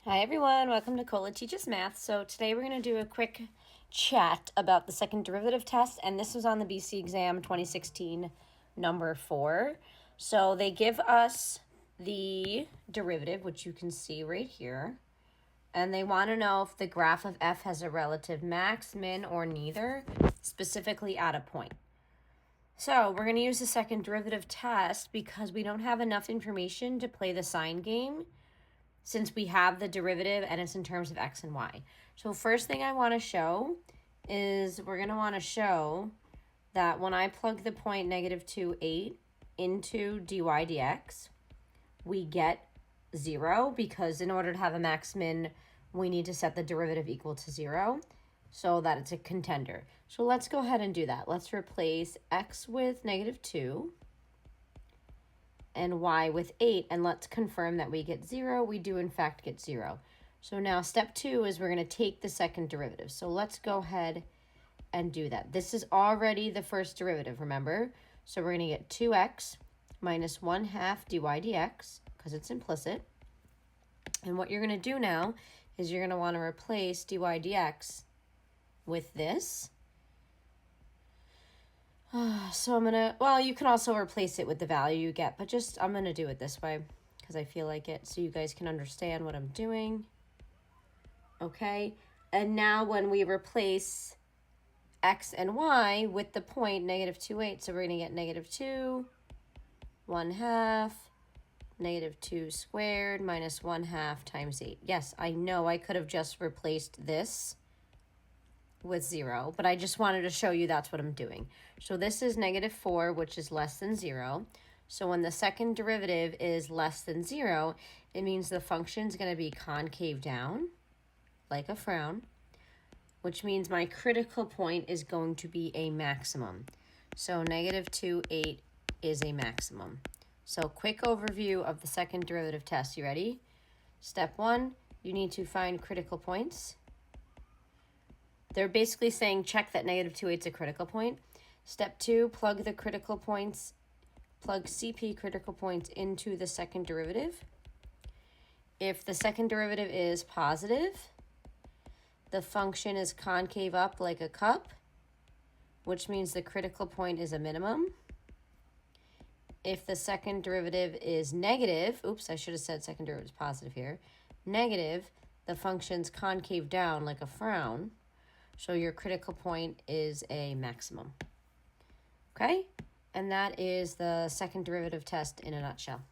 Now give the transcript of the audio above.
Hi everyone, welcome to Cola Teaches Math. So today we're going to do a quick chat about the second derivative test, and this was on the BC exam 2016 number 4. So they give us the derivative, which you can see right here, and they want to know if the graph of f has a relative max, min, or neither, specifically at a point. So we're going to use the second derivative test because we don't have enough information to play the sine game, since we have the derivative and it's in terms of x and y. So first thing I want to show is we're going to want to show that when I plug the point -2, 8 into dy dx, we get 0, because in order to have a max min, we need to set the derivative equal to 0 so that it's a contender. So let's go ahead and do that. Let's replace x with -2 and y with 8, and let's confirm that we get 0. We do in fact get 0. So now step 2 is we're going to take the second derivative. So let's go ahead and do that. This is already the first derivative, remember? So we're going to get 2x minus 1/2 dy dx, because it's implicit. And what you're going to do now is you're going to want to replace dy dx with this. So I'm going to, well, you can also replace it with the value you get, but just I'm going to do it this way because I feel like it, so you guys can understand what I'm doing. Okay, and now when we replace x and y with the point -2, 8, so we're going to get -2, 1/2, -2 squared minus 1/2 times 8. Yes, I know I could have just replaced this with 0, but I just wanted to show you that's what I'm doing. So this is -4, which is less than 0. So when the second derivative is less than 0, it means the function is going to be concave down, like a frown, which means my critical point is going to be a maximum. So -2, 8 is a maximum. So quick overview of the second derivative test. You ready? Step 1, you need to find critical points. They're basically saying check that -2, 8 is a critical point. Step 2, plug the critical points, plug CP critical points into the second derivative. If the second derivative is positive, the function is concave up like a cup, which means the critical point is a minimum. If the second derivative is negative, oops, I should have said second derivative is positive here, negative, the function's concave down like a frown, so your critical point is a maximum. Okay? And that is the second derivative test in a nutshell.